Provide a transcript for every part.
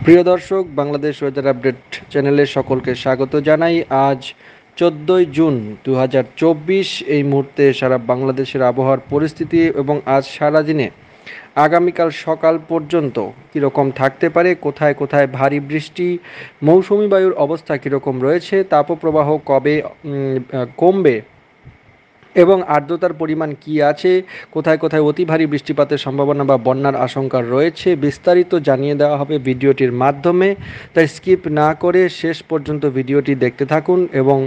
প্রিয় দর্শক, Bangladesh weather update চ্যানেলে সকলকে স্বাগত জানাই। আজ 14 জুন 2024। এই মুহূর্তে সারা বাংলাদেশের আবহাওয়ার পরিস্থিতি এবং আজ সারাদিনে আগামীকাল সকাল পর্যন্ত কীরকম থাকতে পারে, কোথায় কোথায় ভারী বৃষ্টি, মৌসুমি বায়ুর অবস্থা কীরকম রয়েছে, তাপপ্রবাহ কবে কমবে এবং আর্দ্রতার পরিমাণ কি আছে, কোথায় কোথায় অতি ভারী বৃষ্টিপাতের সম্ভাবনা বা বন্যার আশঙ্কা রয়েছে, বিস্তারিত জানিয়ে দেওয়া হবে ভিডিওটির মাধ্যমে। তাই স্কিপ না করে শেষ পর্যন্ত ভিডিওটি দেখতে থাকুন এবং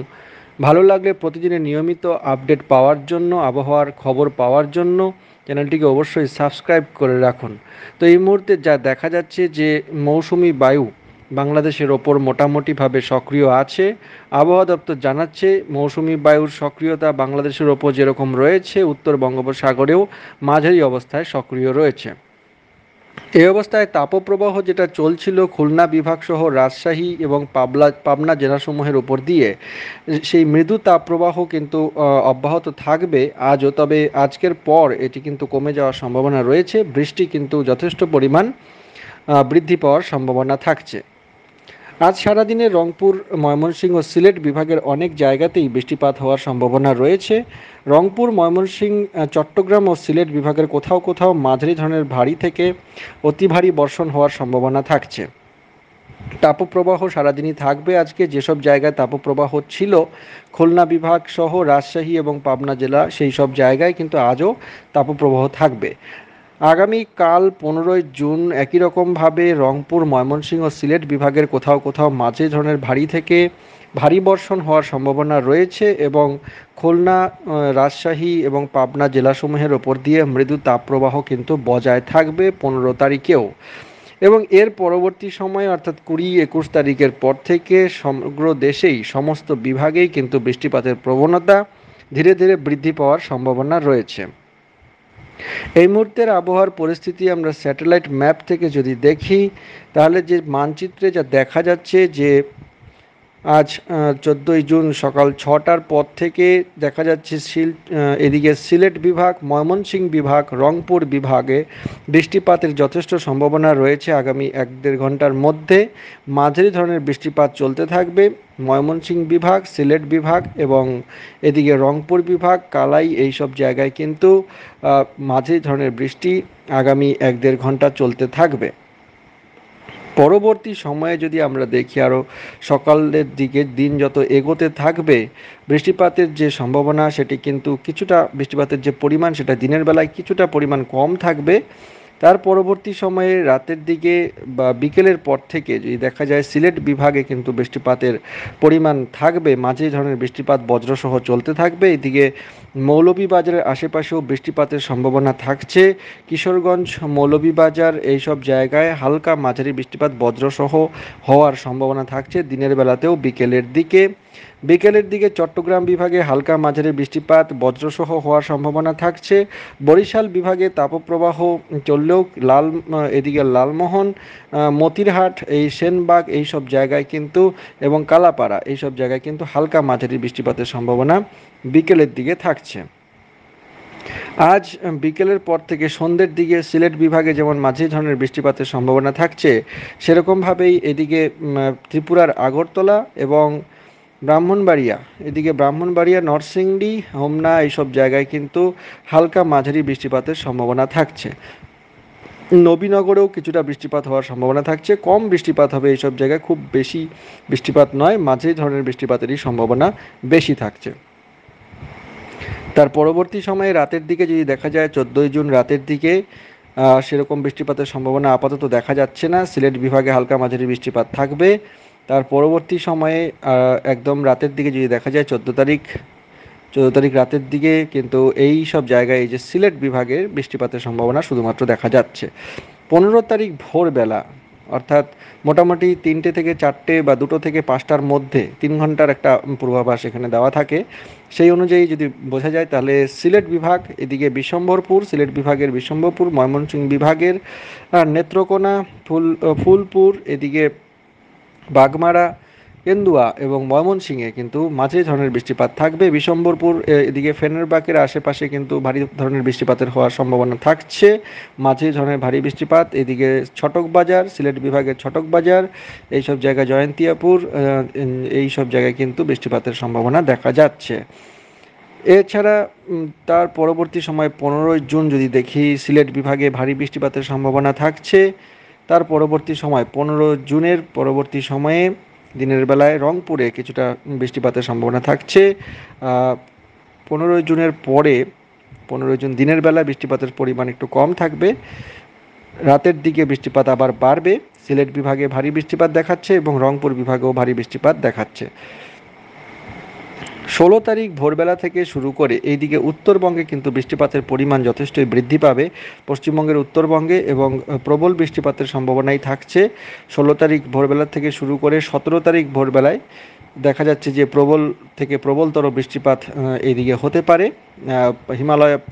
ভালো লাগলে প্রতিদিনের নিয়মিত আপডেট পাওয়ার জন্য, আবহাওয়ার খবর পাওয়ার জন্য চ্যানেলটিকে অবশ্যই সাবস্ক্রাইব করে রাখুন। তো এই মুহূর্তে যা দেখা যাচ্ছে যে মৌসুমি বায়ু বাংলাদেশের ওপর মোটামুটিভাবে সক্রিয় আছে। আবহাওয়া দপ্তর জানাচ্ছে মৌসুমি বায়ুর সক্রিয়তা বাংলাদেশের ওপর যেরকম রয়েছে, উত্তর বঙ্গোপসাগরেও মাঝারি অবস্থায় সক্রিয় রয়েছে। এই অবস্থায় তাপপ্রবাহ যেটা চলছিল খুলনা বিভাগসহ রাজশাহী এবং পাবনা জেলাসমূহের উপর দিয়ে, সেই মৃদু তাপপ্রবাহ কিন্তু অব্যাহত থাকবে আজও। তবে আজকের পর এটি কিন্তু কমে যাওয়ার সম্ভাবনা রয়েছে। বৃষ্টি কিন্তু যথেষ্ট পরিমাণ বৃদ্ধি পাওয়ার সম্ভাবনা থাকছে। আজ সারাদিনে রংপুর, ময়মনসিংহ ও সিলেট বিভাগের অনেক জায়গাতেই বৃষ্টিপাত হওয়ার সম্ভাবনা রয়েছে। রংপুর, ময়মনসিংহ, চট্টগ্রাম ও সিলেট বিভাগের কোথাও কোথাও মাঝারি ধরনের ভারী থেকে অতি ভারী বর্ষণ হওয়ার সম্ভাবনা থাকছে। তাপপ্রবাহ সারাদিনই থাকবে আজকে। যেসব জায়গায় তাপপ্রবাহ ছিল খুলনা বিভাগ সহ রাজশাহী এবং পাবনা জেলা, সেই সব জায়গায় কিন্তু আজও তাপপ্রবাহ থাকবে। আগামীকাল 15 জুন একই রকমভাবে রংপুর, ময়মনসিংহ ও সিলেট বিভাগের কোথাও কোথাও মাঝারি ধরনের ভারী থেকে ভারী বর্ষণ হওয়ার সম্ভাবনা রয়েছে এবং খুলনা, রাজশাহী এবং পাবনা জেলাসমূহের ওপর দিয়ে মৃদু তাপপ্রবাহ কিন্তু বজায় থাকবে 15 তারিখেও। এবং এর পরবর্তী সময় অর্থাৎ 20-21 তারিখের পর থেকে সমগ্র দেশেই সমস্ত বিভাগেই কিন্তু বৃষ্টিপাতের প্রবণতা ধীরে ধীরে বৃদ্ধি পাওয়ার সম্ভাবনা রয়েছে। এই মুহূর্তের আবহাওয়ার পরিস্থিতি আমরা স্যাটেলাইট ম্যাপ থেকে যদি দেখি, তাহলে যে মানচিত্রে যা দেখা যাচ্ছে যে আজ 14 জুন সকাল 6টার পর থেকে দেখা যাচ্ছে এদিকে সিলেট বিভাগ, ময়মনসিংহ বিভাগ, রংপুর বিভাগে বৃষ্টিপাতের যথেষ্ট সম্ভাবনা রয়েছে। আগামী 1-1.5 ঘন্টার মধ্যে মাঝারি ধরনের বৃষ্টিপাত চলতে থাকবে। ময়মনসিংহ বিভাগ, সিলেট বিভাগ এবং এদিকে রংপুর বিভাগ, কালাই, এইসব জায়গায় কিন্তু মাঝারি ধরনের বৃষ্টি আগামী 1-1.5 ঘন্টা চলতে থাকবে। পরবর্তী সময়ে যদি আমরা দেখি, আরও সকালের দিকে দিন যত এগোতে থাকবে, বৃষ্টিপাতের যে সম্ভাবনা সেটি কিন্তু কিছুটা, বৃষ্টিপাতের যে পরিমাণ সেটা দিনের বেলায় কিছুটা পরিমাণ কম থাকবে। তার পরবর্তী সময়ে রাতের দিকে বা বিকেলের পর থেকে যদি দেখা যায় সিলেট বিভাগে কিন্তু বৃষ্টিপাতের পরিমাণ থাকবে, মাঝারি ধরনের বৃষ্টিপাত বজ্রসহ চলতে থাকবে। এদিকে মৌলভীবাজারের আশেপাশেও বৃষ্টিপাতের সম্ভাবনা থাকছে। কিশোরগঞ্জ, মৌলভীবাজার এইসব জায়গায় হালকা মাঝারি বৃষ্টিপাত বজ্রসহ হওয়ার সম্ভাবনা থাকছে দিনের বেলাতেও। বিকেলের দিকে চট্টগ্রাম বিভাগে হালকা মাঝারি বৃষ্টিপাত বজ্রসহ হওয়ার সম্ভাবনা থাকছে। বরিশাল বিভাগে তাপপ্রবাহ চললেও এদিকে লালমোহন, মতিরহাট, এই সেনবাগ এইসব জায়গায় কিন্তু এবং কালাপাড়া এইসব জায়গায় কিন্তু হালকা মাঝারি বৃষ্টিপাতের সম্ভাবনা বিকেলের দিকে থাকছে। আজ বিকেলের পর থেকে সন্ধ্যের দিকে সিলেট বিভাগে যেমন মাঝারি ধরনের বৃষ্টিপাতের সম্ভাবনা থাকছে, সেরকমভাবেই এদিকে ত্রিপুরার আগরতলা এবং ব্রাহ্মণবাড়িয়া, নরসিংদী, হোমনা এইসব জায়গায় কিন্তু হালকা মাঝারি বৃষ্টিপাতের সম্ভাবনা থাকছে। নবীনগরেও কিছুটা বৃষ্টিপাত হওয়ার সম্ভাবনা থাকছে। কম বৃষ্টিপাত হবে এইসব জায়গায়, খুব বেশি বৃষ্টিপাত নয়, মাঝারি ধরনের বৃষ্টিপাতেরই সম্ভাবনা বেশি থাকছে। তার পরবর্তী সময়ে রাতের দিকে যদি দেখা যায় 14 জুন রাতের দিকে সেরকম বৃষ্টিপাতের সম্ভাবনা আপাতত দেখা যাচ্ছে না। সিলেট বিভাগে হালকা মাঝারি বৃষ্টিপাত থাকবে। তার পরবর্তী সময়ে একদম রাতের দিকে যদি দেখা যায় 14 তারিখ রাতের দিকে কিন্তু এই সব জায়গায়, এই যে সিলেট বিভাগের বৃষ্টিপাতের সম্ভাবনা শুধুমাত্র দেখা যাচ্ছে। 15 তারিখ ভোরবেলা অর্থাৎ মোটামুটি 3টে থেকে 4টে বা 2টো থেকে 5টার মধ্যে 3 ঘন্টার একটা পূর্বাভাস এখানে দেওয়া থাকে। সেই অনুযায়ী যদি বোঝা যায় তাহলে সিলেট বিভাগ, এদিকে সিলেট বিভাগের বিশম্বরপুর, ময়মনসিংহ বিভাগের নেত্রকোনা, ফুলপুর, এদিকে বাগমারা, কেন্দুয়া এবং ময়মনসিংহে কিন্তু মাঝারি ধরনের বৃষ্টিপাত থাকবে। বিশম্বরপুর এদিকে ফেনেরবাগের আশেপাশে কিন্তু ভারী ধরনের বৃষ্টিপাতের হওয়ার সম্ভাবনা থাকছে, মাঝারি ধরনের ভারী বৃষ্টিপাত। এদিকে ছটক বাজার, সিলেট বিভাগের ছটক বাজার, এইসব জায়গায় জয়ন্তিয়াপুর, এইসব জায়গায় কিন্তু বৃষ্টিপাতের সম্ভাবনা দেখা যাচ্ছে। এছাড়া তার পরবর্তী সময় 15 জুন যদি দেখি, সিলেট বিভাগে ভারী বৃষ্টিপাতের সম্ভাবনা থাকছে। তার পরবর্তী সময় 15 জুনের পরবর্তী সময়ে দিনের বেলায় রংপুরে কিছুটা বৃষ্টিপাতের সম্ভাবনা থাকছে। 15 জুনের পরে 15 জুন দিনের বেলা বৃষ্টিপাতের পরিমাণ একটু কম থাকবে, রাতের দিকে বৃষ্টিপাত আবার বাড়বে। সিলেট বিভাগে ভারী বৃষ্টিপাত দেখাচ্ছে এবং রংপুর বিভাগেও ভারী বৃষ্টিপাত দেখাচ্ছে। 16 তারিখ ভোরবেলা থেকে শুরু করে এইদিকে উত্তরবঙ্গে কিন্তু বৃষ্টিপাতের পরিমাণ যথেষ্টই বৃদ্ধি পাবে। পশ্চিমবঙ্গের উত্তরবঙ্গে এবং প্রবল বৃষ্টিপাতের সম্ভাবনাই থাকছে। 16 তারিখ ভোরবেলা থেকে শুরু করে 17 তারিখ ভোরবেলায় দেখা যাচ্ছে যে প্রবল থেকে প্রবলতর বৃষ্টিপাত এইদিকে হতে পারে।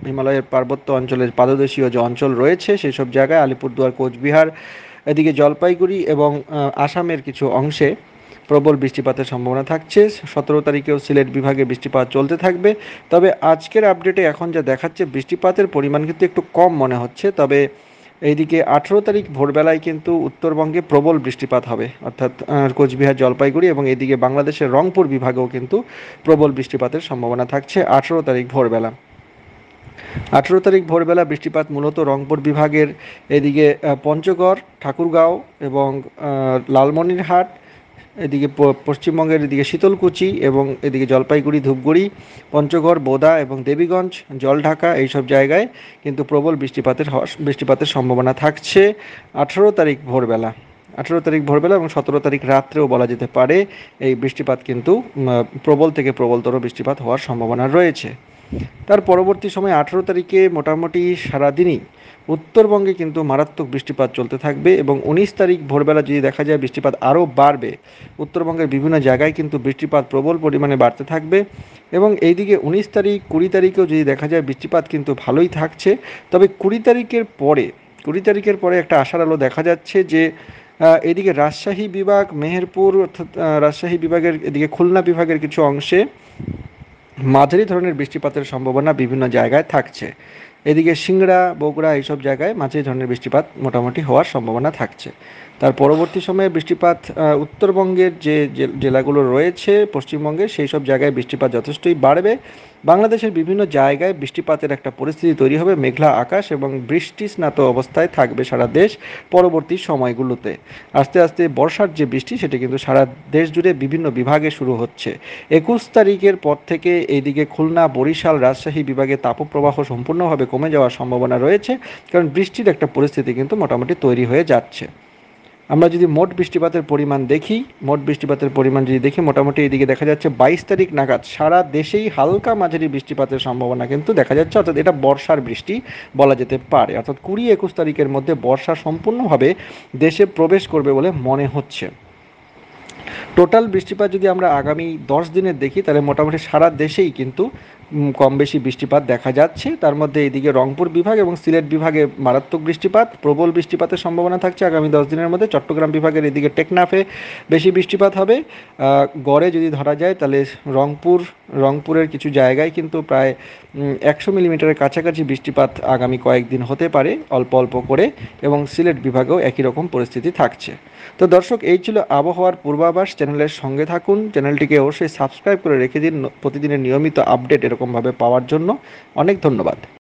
হিমালয়ের পার্বত্য অঞ্চলের পাদদেশীয় যে অঞ্চল রয়েছে সেই সব জায়গায়, আলিপুরদুয়ার, কোচবিহার, এদিকে জলপাইগুড়ি এবং আসামের কিছু অংশে প্রবল বৃষ্টিপাতের সম্ভাবনা থাকছে। 17 তারিখেও সিলেট বিভাগে বৃষ্টিপাত চলতে থাকবে। তবে আজকের আপডেটে এখন যা দেখাচ্ছে বৃষ্টিপাতের পরিমাণ কিন্তু একটু কম মনে হচ্ছে। তবে এইদিকে 18 তারিখ ভোরবেলায় কিন্তু উত্তরবঙ্গে প্রবল বৃষ্টিপাত হবে, অর্থাৎ কোচবিহার, জলপাইগুড়ি এবং এদিকে বাংলাদেশের রংপুর বিভাগেও কিন্তু প্রবল বৃষ্টিপাতের সম্ভাবনা থাকছে 18 তারিখ ভোরবেলা। 18 তারিখ ভোরবেলা বৃষ্টিপাত মূলত রংপুর বিভাগের এদিকে পঞ্চগড়, ঠাকুরগাঁও এবং লালমনিরহাট, এদিকে পশ্চিমবঙ্গের এদিকে শীতলকুচি এবং এদিকে জলপাইগুড়ি, ধূপগুড়ি, পঞ্চগড়, বোদা এবং দেবীগঞ্জ, জলঢাকা, এইসব জায়গায় কিন্তু প্রবল বৃষ্টিপাতের সম্ভাবনা থাকছে 18 তারিখ ভোরবেলা। 18 তারিখ ভোরবেলা এবং 17 তারিখ রাত্রেও বলা যেতে পারে এই বৃষ্টিপাত কিন্তু প্রবল থেকে প্রবলতর বৃষ্টিপাত হওয়ার সম্ভাবনা রয়েছে। তার পরবর্তী সময় 18 তারিখে মোটামুটি সারাদিনই উত্তরবঙ্গে কিন্তু মারাত্মক বৃষ্টিপাত চলতে থাকবে এবং 19 তারিখ ভোরবেলা যদি দেখা যায় বৃষ্টিপাত আরও বাড়বে। উত্তরবঙ্গের বিভিন্ন জায়গায় কিন্তু বৃষ্টিপাত প্রবল পরিমাণে বাড়তে থাকবে এবং এইদিকে 19 তারিখ, 20 তারিখেও যদি দেখা যায় বৃষ্টিপাত কিন্তু ভালোই থাকছে। তবে 20 তারিখের পরে একটা আশার আলো দেখা যাচ্ছে যে এদিকে রাজশাহী বিভাগ, মেহেরপুর, অর্থাৎ রাজশাহী বিভাগের এদিকে খুলনা বিভাগের কিছু অংশে মাঝারি ধরনের বৃষ্টিপাতের সম্ভাবনা বিভিন্ন জায়গায় থাকছে। এদিকে সিংড়া, বগুড়া, এইসব জায়গায় মাঝারি ধরনের বৃষ্টিপাত মোটামুটি হওয়ার সম্ভাবনা থাকছে। তার পরবর্তী সময়ে বৃষ্টিপাত উত্তরবঙ্গের যে জেলাগুলো রয়েছে পশ্চিমবঙ্গের, সেই সব জায়গায় বৃষ্টিপাত যথেষ্টই বাড়বে। বাংলাদেশের বিভিন্ন জায়গায় বৃষ্টিপাতের একটা পরিস্থিতি তৈরি হবে, মেঘলা আকাশ এবং বৃষ্টি স্নাত অবস্থায় থাকবে সারা দেশ পরবর্তী সময়গুলোতে। আস্তে আস্তে বর্ষার যে বৃষ্টি সেটা কিন্তু সারা দেশ জুড়ে বিভিন্ন বিভাগে শুরু হচ্ছে। 21 তারিখের পর থেকে এইদিকে খুলনা, বরিশাল, রাজশাহী বিভাগে তাপপ্রবাহ সম্পূর্ণভাবে কমে যাওয়ার সম্ভাবনা রয়েছে, কারণ বৃষ্টির একটা পরিস্থিতি কিন্তু মোটামুটি তৈরি হয়ে যাচ্ছে। আমরা যদি মোট বৃষ্টিপাতের পরিমাণ যদি দেখি, মোটামুটি এদিকে দেখা যাচ্ছে 22 তারিখ নাগাদ সারা দেশেই হালকা মাঝারি বৃষ্টিপাতের সম্ভাবনা কিন্তু দেখা যাচ্ছে, অর্থাৎ এটা বর্ষার বৃষ্টি বলা যেতে পারে। অর্থাৎ 20-21 তারিখের মধ্যে বর্ষা সম্পূর্ণভাবে দেশে প্রবেশ করবে বলে মনে হচ্ছে। টোটাল বৃষ্টিপাত যদি আমরা আগামী 10 দিনের দেখি, তাহলে মোটামুটি সারা দেশেই কিন্তু কম বেশি বৃষ্টিপাত দেখা যাচ্ছে। তার মধ্যে এদিকে রংপুর বিভাগ এবং সিলেট বিভাগে মারাত্মক বৃষ্টিপাত, প্রবল বৃষ্টিপাতের সম্ভাবনা থাকছে আগামী 10 দিনের মধ্যে। চট্টগ্রাম বিভাগের এদিকে টেকনাফে বেশি বৃষ্টিপাত হবে। গড়ে যদি ধরা যায় তাহলে রংপুরের কিছু জায়গায় কিন্তু প্রায় 100 মিলিমিটারের কাছাকাছি বৃষ্টিপাত আগামী কয়েকদিন হতে পারে অল্প অল্প করে, এবং সিলেট বিভাগেও একই রকম পরিস্থিতি থাকছে। তো দর্শক, এই ছিল আবহাওয়ার পূর্বাভাস। চ্যানেলের সঙ্গে থাকুন, চ্যানেলটিকে অবশ্যই সাবস্ক্রাইব করে রেখে দিন প্রতিদিনের নিয়মিত আপডেট এরকমভাবে পাওয়ার জন্য। অনেক ধন্যবাদ।